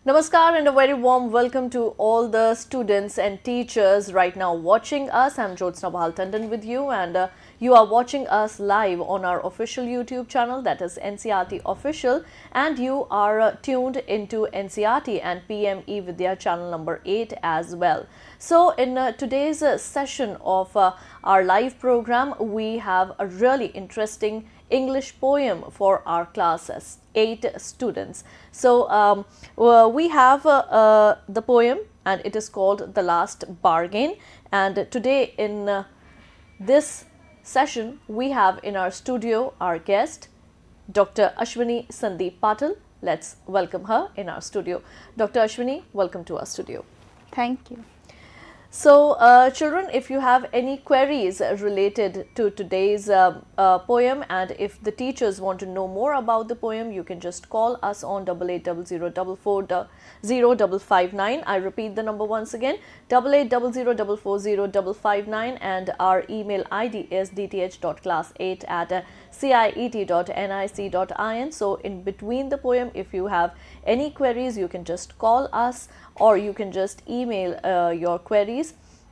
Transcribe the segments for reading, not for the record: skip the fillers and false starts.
Namaskar and a very warm welcome to all the students and teachers right now watching us. I'm Jyotsna Bahal Tandon with you, and you are watching us live on our official YouTube channel, that is NCRT Official, and you are tuned into NCRT and PMeVIDYA channel number 8 as well. So in today's session of our live program, we have a really interesting English poem for our classes, 8 students. So we have the poem, and it is called The Last Bargain. And today in this session, we have in our studio our guest, Dr. Ashwini Sandeep Patil. Let's welcome her in our studio. Dr. Ashwini, welcome to our studio. Thank you. So, children, if you have any queries related to today's poem, and if the teachers want to know more about the poem, you can just call us on 8800440559. I repeat the number once again, 8800440559, and our email ID is dth.class8@ciet.nic.in. So, in between the poem, if you have any queries, you can just call us, or you can just email your queries.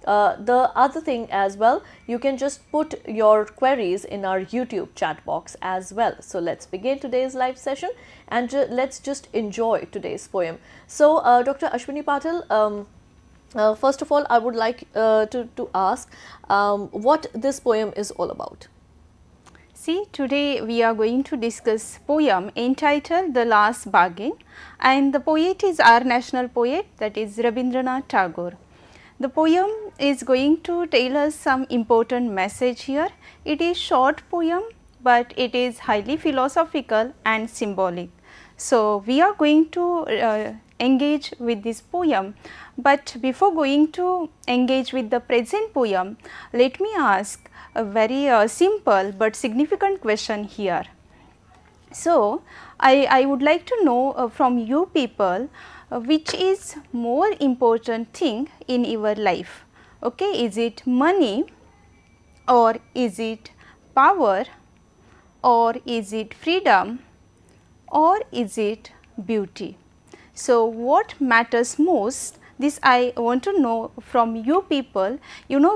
The other thing as well, you can just put your queries in our YouTube chat box as well. So let's begin today's live session, and let's just enjoy today's poem. So Dr. Ashwini Patil, first of all, I would like to ask what this poem is all about. See, today we are going to discuss poem entitled The Last Bargain, and the poet is our national poet, that is Rabindranath Tagore. The poem is going to tell us some important message here. It is short poem, but it is highly philosophical and symbolic. So, we are going to engage with this poem, but before going to engage with the present poem, let me ask a very simple but significant question here. So, I would like to know from you people which is more important thing in your life. Okay, is it money, or is it power, or is it freedom, or is it beauty? So, what matters most? This I want to know from you people,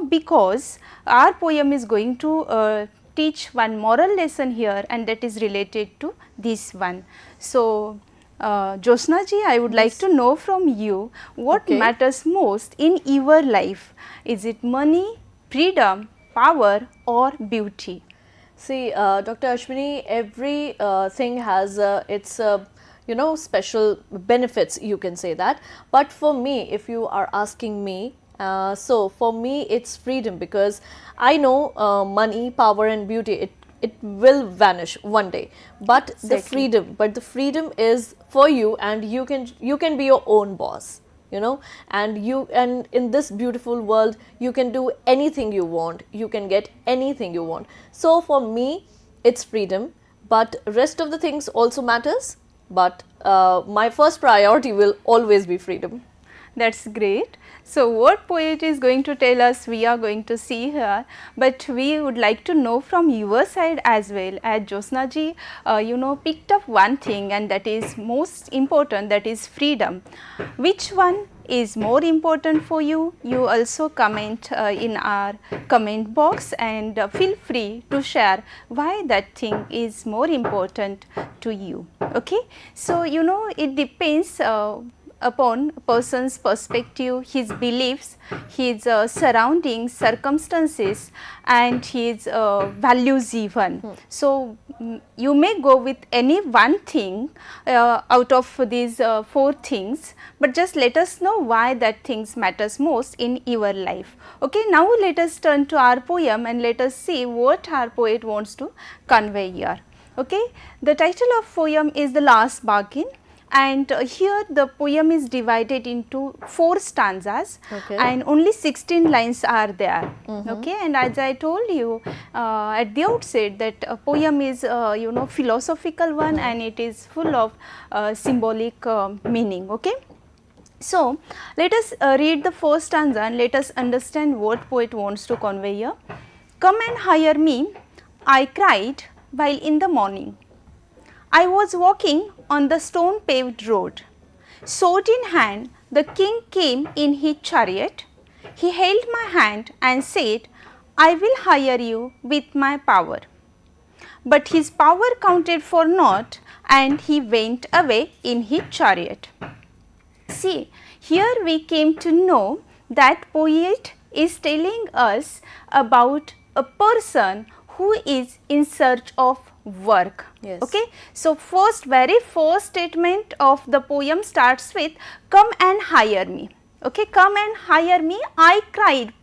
because our poem is going to teach one moral lesson here, and that is related to this one. So, Jyotsna ji, I would like to know from you what matters most in your life. Is it money, freedom, power, or beauty? See, Dr. Ashwini, every thing has its special benefits, you can say that. But for me, if you are asking me, so for me it's freedom, because I know money, power and beauty, it will vanish one day, but Exactly. the freedom is for you, and you can be your own boss, and in this beautiful world you can do anything you want, you can get anything you want. So for me it's freedom, but rest of the things also matters, but my first priority will always be freedom. That's great. So, what poet is going to tell us, we are going to see here, but we would like to know from your side as well. As Jyotsna ji, picked up one thing, and that is most important, that is freedom. Which one is more important for you? You also comment in our comment box, and feel free to share why that thing is more important to you. Okay? So, it depends upon a person's perspective, his beliefs, his surroundings, circumstances, and his values even. So, you may go with any one thing out of these 4 things, but just let us know why that things matters most in your life. Okay, now let us turn to our poem, and let us see what our poet wants to convey here. Okay, the title of poem is The Last Bargain. And here the poem is divided into 4 stanzas, and only 16 lines are there. Okay, and as I told you at the outset, that a poem is philosophical one, and it is full of symbolic meaning. Okay, so let us read the first stanza, and let us understand what poet wants to convey here. Come and hire me, I cried while in the morning I was walking on the stone paved road. sword in hand, the king came in his chariot. He held my hand and said, I will hire you with my power. But his power counted for naught, and he went away in his chariot. See, here we came to know that poet is telling us about a person who is in search of work. Yes. Okay. So, very first statement of the poem starts with, come and hire me. Okay, come and hire me, I cried.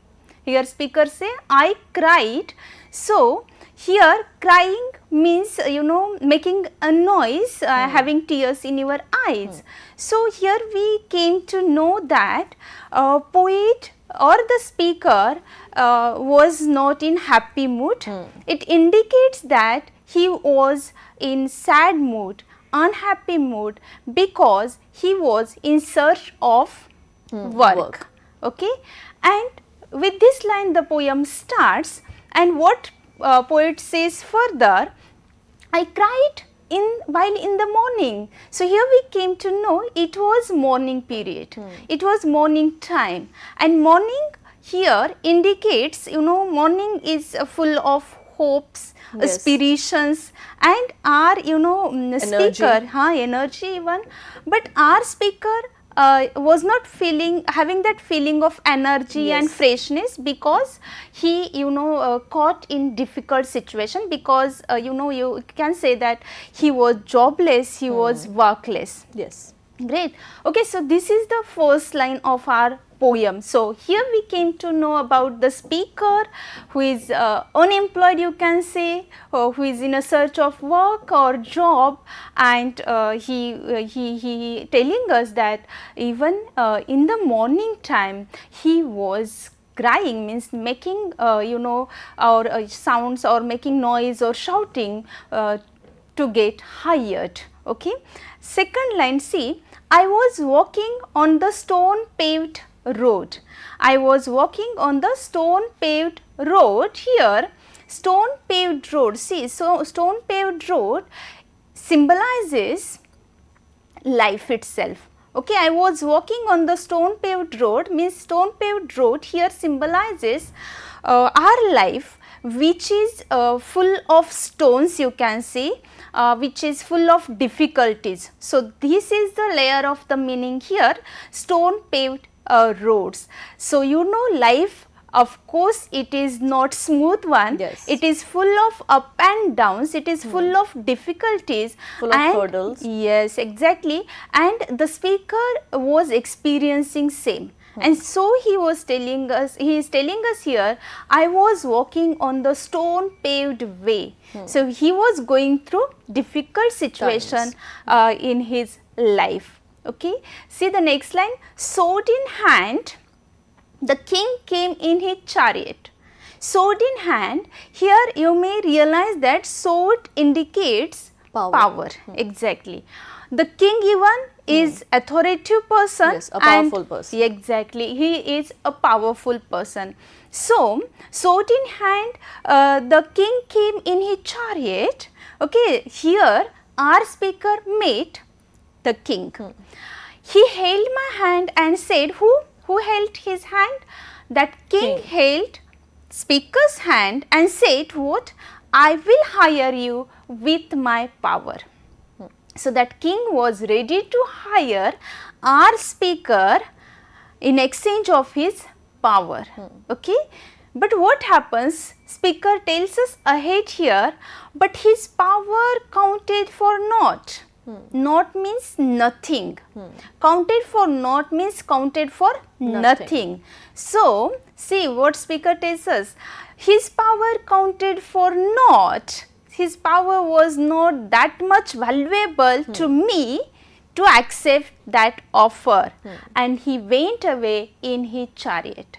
Here speaker say, I cried. So, here crying means making a noise, having tears in your eyes. So, here we came to know that poet or the speaker was not in happy mood. It indicates that he was in sad mood, unhappy mood, because he was in search of work. Okay, and with this line the poem starts, and what poet says further, I cried while in the morning. So, here we came to know it was morning period, it was morning time, and morning here indicates morning is full of hopes, yes, aspirations, and our speaker energy even, but our speaker was not having that feeling of energy, yes, and freshness, because he caught in difficult situation, because you can say that he was jobless, he was workless. Yes. Great. Okay, so this is the first line of our poem. So, here we came to know about the speaker who is unemployed, you can say, who is in a search of work or job, and he telling us that even in the morning time he was crying, means making or sounds or making noise or shouting to get hired. Okay. Second line, see, I was walking on the stone paved road. I was walking on the stone paved road. Here stone paved road, see, so stone paved road symbolizes life itself. Okay, I was walking on the stone paved road means stone paved road here symbolizes our life, which is full of stones, you can see, which is full of difficulties. So, this is the layer of the meaning here, stone paved roads. So, life, of course, it is not smooth one, yes, it is full of up and downs, it is full of difficulties, full of hurdles. Yes, exactly, and the speaker was experiencing same. And so he is telling us here, I was walking on the stone paved way. So, he was going through difficult situation in his life. Okay. See the next line, sword in hand, the king came in his chariot. Sword in hand, here you may realize that sword indicates power. Exactly. The king even is authoritative person, yes, a powerful person. Exactly, he is a powerful person. So, sword in hand, the king came in his chariot. Okay, here our speaker met the king. He held my hand and said, who held his hand? That king held speaker's hand and said, what? I will hire you with my power. So, that king was ready to hire our speaker in exchange of his power. Okay. But what happens? Speaker tells us ahead here, but his power counted for naught. Naught means nothing. Counted for naught means counted for nothing. So, see what speaker tells us. His power counted for naught. His power was not that much valuable to me to accept that offer, and he went away in his chariot.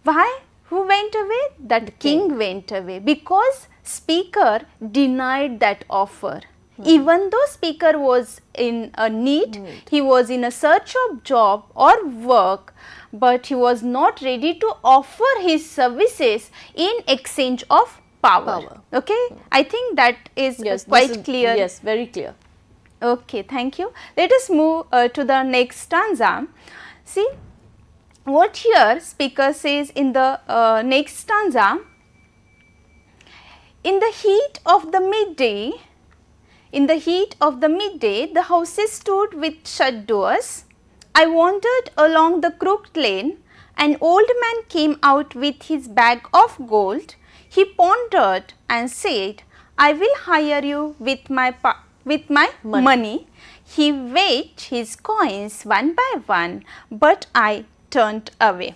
Why? Who went away? That king went away, because speaker denied that offer. Even though speaker was in a need, he was in a search of job or work, but he was not ready to offer his services in exchange of power. Okay, I think that is quite clear. Yes, very clear. Okay, thank you. Let us move to the next stanza. See what here speaker says in the next stanza. In the heat of the midday, the houses stood with shut doors. I wandered along the crooked lane. An old man came out with his bag of gold. He pondered and said, I will hire you with my money. He weighed his coins one by one, but I turned away.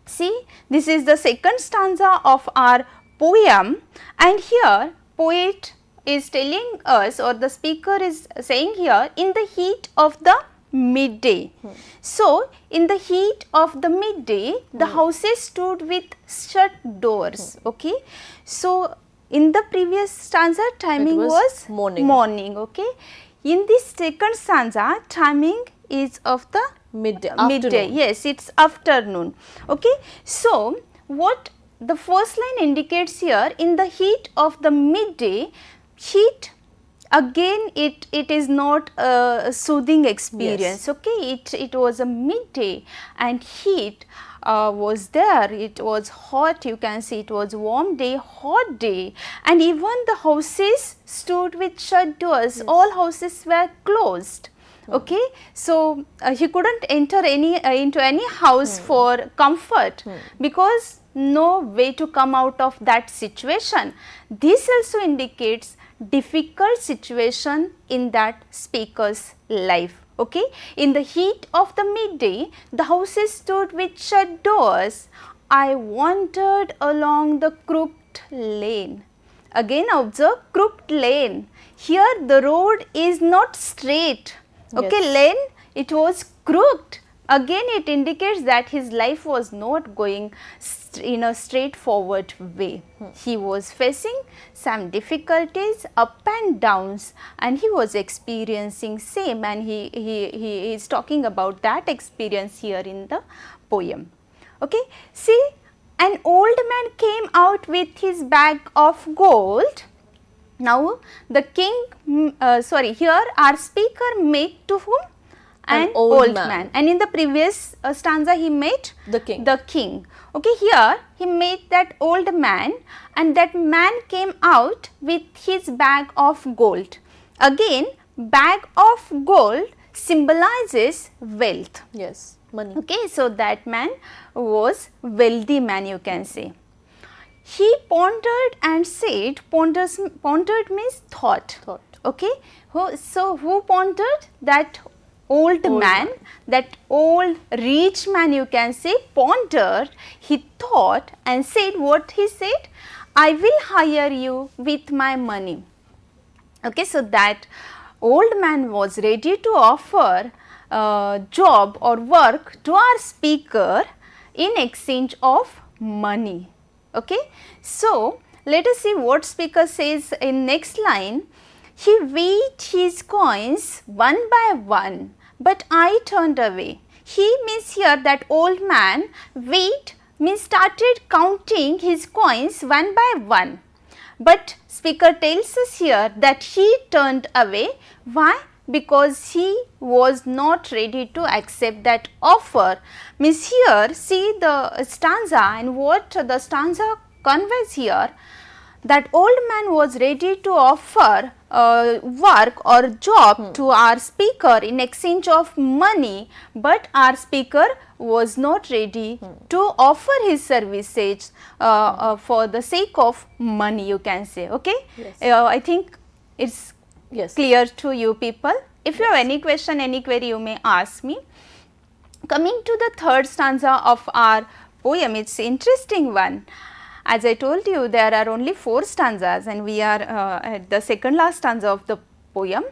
See, this is the second stanza of our poem, and here poet is telling us, or the speaker is saying here, in the heat of the midday. So, in the heat of the midday, the houses stood with shut doors. Okay. So, in the previous stanza, timing was morning. Okay. In this second stanza, timing is of the midday. Yes, it's afternoon. Okay. So, what the first line indicates here, in the heat of the midday, heat, again it is not a soothing experience. Yes. Okay, it was a midday and heat was there, it was hot, you can see it was warm day, hot day, and even the houses stood with shut doors. Yes. All houses were closed. Okay, so he couldn't enter into any house for comfort because no way to come out of that situation. This also indicates difficult situation in that speaker's life. Okay, in the heat of the midday, the houses stood with shut doors. I wandered along the crooked lane. Again observe crooked lane. Here the road is not straight. Okay, yes. Lane, it was crooked. Again it indicates that his life was not going in a straightforward way. He was facing some difficulties, up and downs, and he was experiencing same, and he is talking about that experience here in the poem. Okay, see, an old man came out with his bag of gold. Now the king, here our speaker met to whom? An old man. And in the previous stanza he met the king. Okay, here he met that old man, and that man came out with his bag of gold. Again, bag of gold symbolizes wealth. Yes, money. Okay, so that man was wealthy man, you can say. He pondered and said, pondered means thought. Okay, so who pondered? That old man, that old rich man, you can say, pondered, he thought and said, what he said? I will hire you with my money. Okay, so that old man was ready to offer job or work to our speaker in exchange of money. Okay, so let us see what speaker says in next line. He weighed his coins one by one, but I turned away. He means here that old man weighed means started counting his coins one by one. But speaker tells us here that he turned away. Why? Because he was not ready to accept that offer. Means here, see the stanza and what the stanza conveys here, that old man was ready to offer work or job to our speaker in exchange of money, but our speaker was not ready to offer his services for the sake of money, you can say. Okay, yes. I think it's clear to you people. If you have any question, any query, you may ask me. Coming to the third stanza of our poem, it's an interesting one. As I told you, there are only 4 stanzas and we are at the second last stanza of the poem.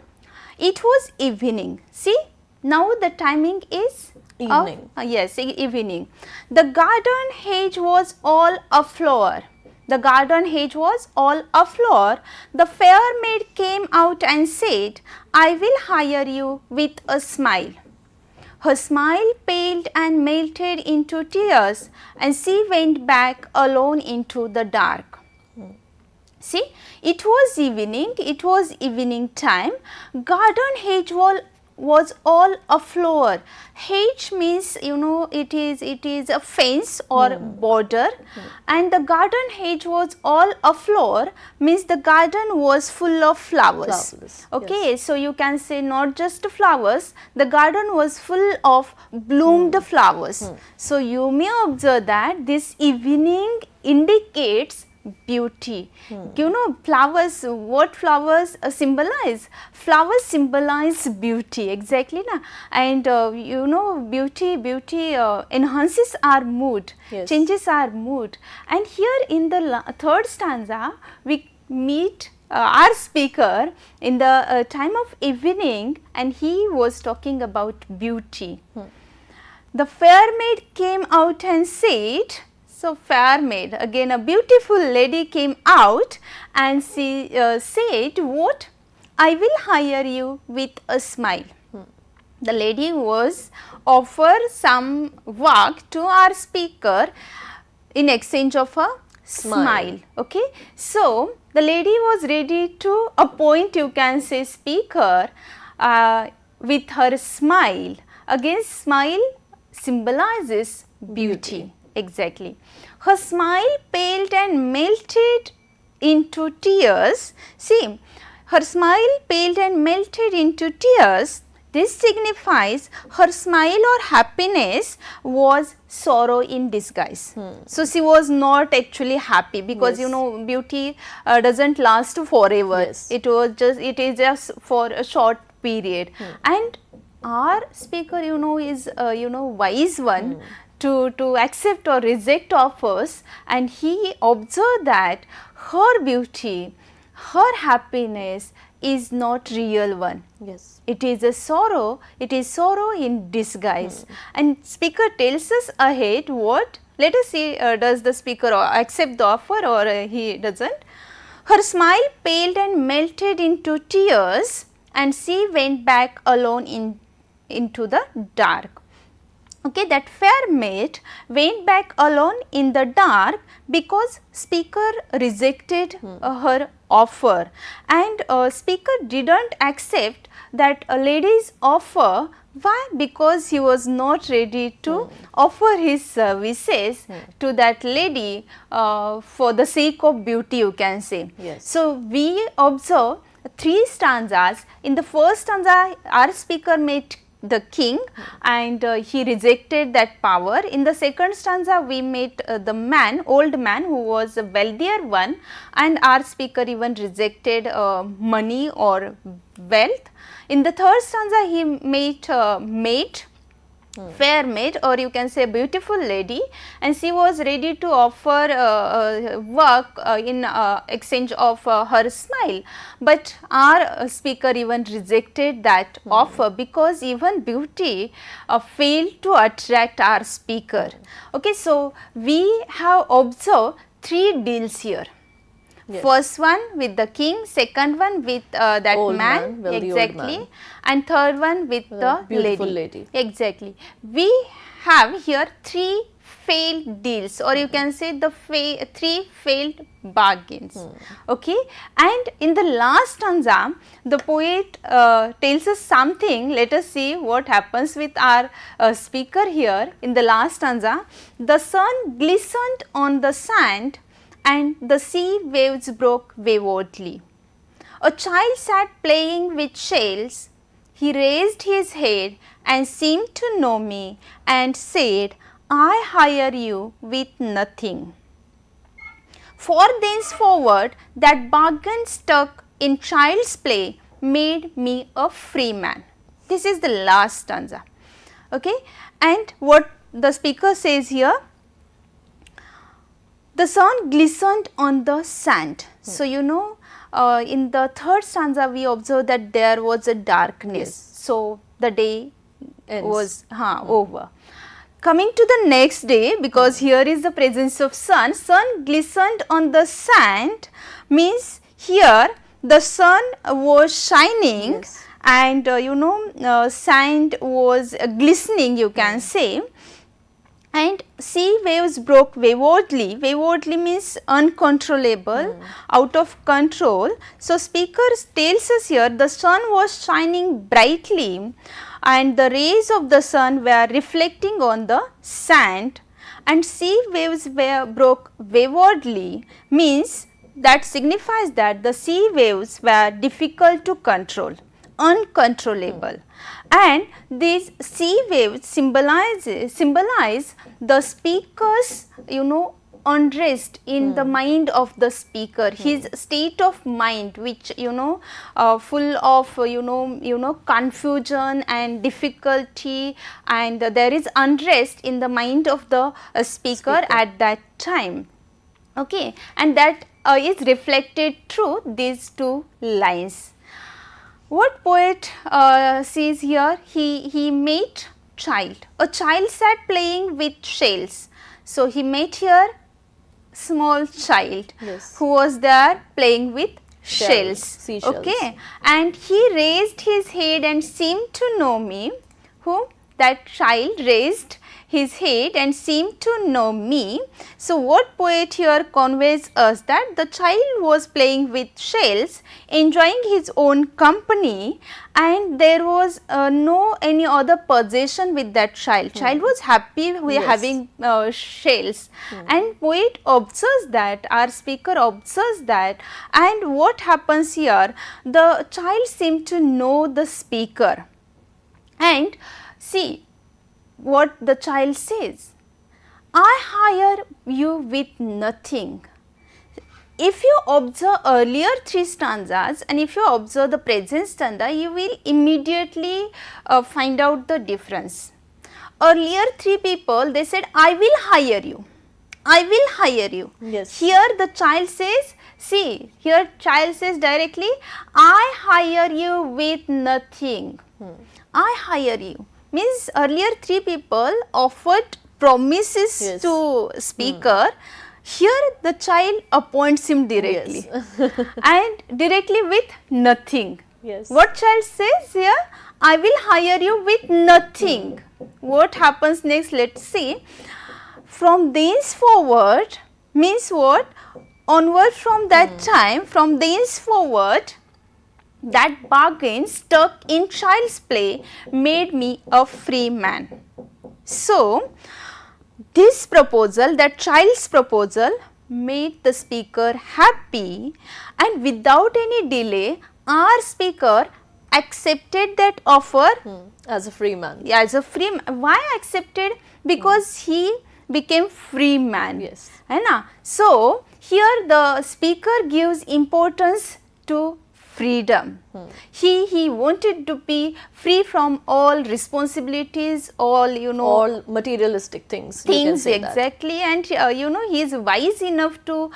It was evening. See, now the timing is evening. Yes, evening. The garden hedge was all aflower. The garden hedge was all aflower. The fair maid came out and said, I will hire you with a smile. Her smile paled and melted into tears, and she went back alone into the dark. See, it was evening time. Garden hedge wall was all aflower. Hedge means, you know, it is a fence or border, and the garden hedge was all aflower means the garden was full of flowers. Okay, yes. so you can say not just flowers, the garden was full of bloomed flowers. So you may observe that this evening indicates beauty. You know, flowers, what flowers symbolize? Flowers symbolize beauty, exactly na. And you know, beauty enhances our mood, Yes. changes our mood. And here in the third stanza we meet our speaker in the time of evening, and he was talking about beauty. The fair maid came out and said, so fair maid, again a beautiful lady came out and she said, what? I will hire you with a smile. The lady was offer some work to our speaker in exchange of a smile. Okay, so the lady was ready to appoint, you can say, speaker with her smile. Again, smile symbolizes beauty. Exactly. Her smile paled and melted into tears. See, her smile paled and melted into tears. This signifies her smile or happiness was sorrow in disguise. So she was not actually happy, because you know, beauty doesn't last forever. Yes. It is just for a short period. And our speaker, you know, is wise one to accept or reject offers, and he observed that her beauty, her happiness is not real one. Yes. It is a sorrow, it is sorrow in disguise. And speaker tells us ahead what? Let us see, does the speaker accept the offer or he doesn't. Her smile paled and melted into tears, and she went back alone into the dark. Okay, that fair maid went back alone in the dark because speaker rejected her offer, and speaker didn't accept that a lady's offer. Why? Because he was not ready to offer his services to that lady for the sake of beauty, you can say. Yes. So we observe 3 stanzas. In the first stanza, our speaker met the king and he rejected that power. In the second stanza, we met the old man who was a wealthier one, and our speaker even rejected money or wealth. In the third stanza, he met maid, fair maid, or you can say beautiful lady, and she was ready to offer work in exchange of her smile, but our speaker even rejected that offer because even beauty failed to attract our speaker. Okay, so we have observed 3 deals here. Yes. First one with the king, second one with that Old man, wealthy old exactly, man. And third one with the beautiful lady. Exactly. We have here 3 failed deals, or you can say the 3 failed bargains. Okay, and in the last stanza, the poet tells us something. Let us see what happens with our speaker here. In the last stanza, the sun glistened on the sand and the sea waves broke waywardly. A child sat playing with shells. He raised his head and seemed to know me and said, I hire you with nothing. For thenceforward that bargain stuck in child's play made me a free man. This is the last stanza. Okay, and what the speaker says here, the sun glistened on the sand. So, you know, in the third stanza we observe that there was a darkness. Yes. So, the day Ends. was over. Coming to the next day, because here is the presence of sun, sun glistened on the sand means here the sun was shining. Yes. And you know, sand was glistening, you can say. and sea waves broke waywardly. Waywardly means uncontrollable, out of control. So, speaker tells us here the sun was shining brightly and the rays of the sun were reflecting on the sand, and sea waves broke waywardly means that signifies that the sea waves were difficult to control, uncontrollable. And these sea waves symbolize the speaker's unrest in the mind of the speaker, his state of mind which full of confusion and difficulty, and there is unrest in the mind of the speaker at that time. Okay, and that is reflected through these two lines. What poet sees here? He met child. A child sat playing with shells. So, he met here small child who was there playing with shells. Seashells. Okay, and he raised his head and seemed to know me. Who? That child raised his head and seemed to know me. So, what poet here conveys us that the child was playing with shells, enjoying his own company, and there was no any other possession with that child. Child was happy with having shells, and poet observes that, our speaker observes that, and what happens here? The child seemed to know the speaker, and see what the child says, I hire you with nothing. If you observe earlier three stanzas and if you observe the present stanza, you will immediately find out the difference. Earlier three people, they said, I will hire you, I will hire you. Yes. Here the child says, see, here child says directly, I hire you with nothing. I hire you. Means earlier three people offered promises to speaker. Here the child appoints him directly and directly with nothing. Yes. What child says here? I will hire you with nothing. What happens next? Let's see. From thenceforward means what? Onward from that time, from thenceforward, that bargain stuck in child's play made me a free man. So, this proposal, that child's proposal, made the speaker happy, and without any delay, our speaker accepted that offer as a free man. As a free man. Why accepted? Because he became free man. Yes. So, here the speaker gives importance to freedom. He wanted to be free from all responsibilities, all all materialistic things. You can say exactly, and he is wise enough to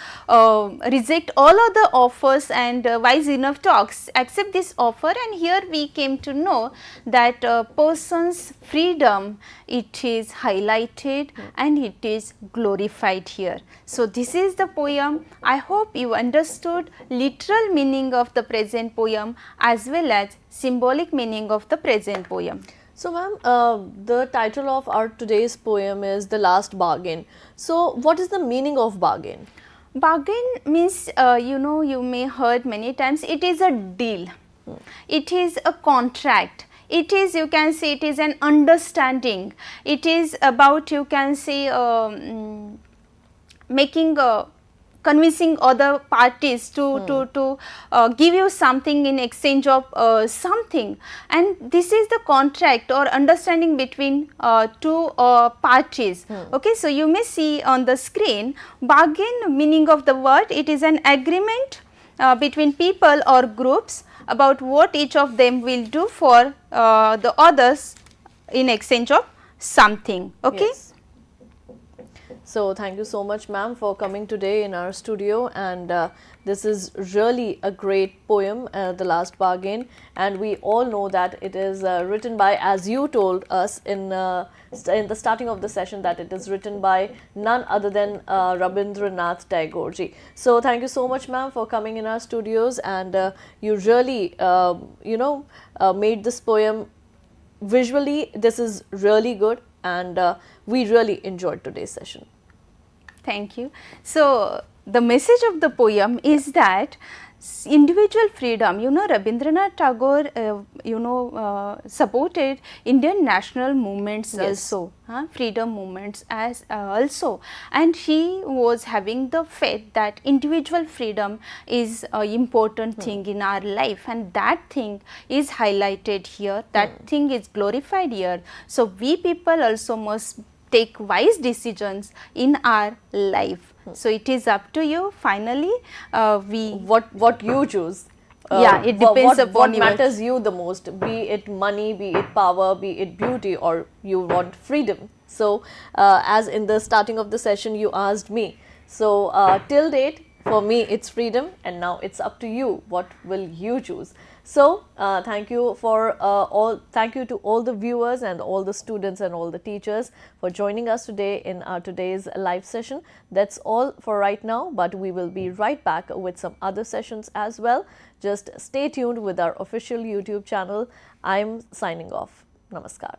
reject all other offers and wise enough to accept this offer. And here we came to know that person's freedom, it is highlighted and it is glorified here. So, this is the poem. I hope you understood literal meaning of the present poem as well as symbolic meaning of the present poem. So, ma'am, the title of our today's poem is The Last Bargain. So, what is the meaning of bargain? Bargain means, you may heard many times, it is a deal, it is a contract, it is, you can say, it is an understanding, it is about, you can say, making convincing other parties to give you something in exchange of something, and this is the contract or understanding between two parties. Okay, so you may see on the screen, bargain meaning of the word, it is an agreement between people or groups about what each of them will do for the others in exchange of something. Okay. Yes. So, thank you so much, ma'am, for coming today in our studio, and this is really a great poem, The Last Bargain, and we all know that it is written by, as you told us in the starting of the session, that it is written by none other than Rabindranath Tagore ji. So, thank you so much, ma'am, for coming in our studios, and you really, made this poem visually. This is really good. and we really enjoyed today's session. Thank you. So, the message of the poem is that individual freedom, Rabindranath Tagore, supported Indian national movements also, freedom movements as also, and he was having the faith that individual freedom is an important thing in our life, and that thing is highlighted here, that thing is glorified here. So, we people also must take wise decisions in our life. So, it is up to you finally. What you choose. Yeah, it depends upon what you. matters you the most, be it money, be it power, be it beauty, or you want freedom. So, as in the starting of the session you asked me, so till date for me it's freedom, and now it's up to you, what will you choose. So, thank you to all the viewers and all the students and all the teachers for joining us today in today's live session. That's all for right now, but we will be right back with some other sessions as well. Just stay tuned with our official YouTube channel. I'm signing off. Namaskar.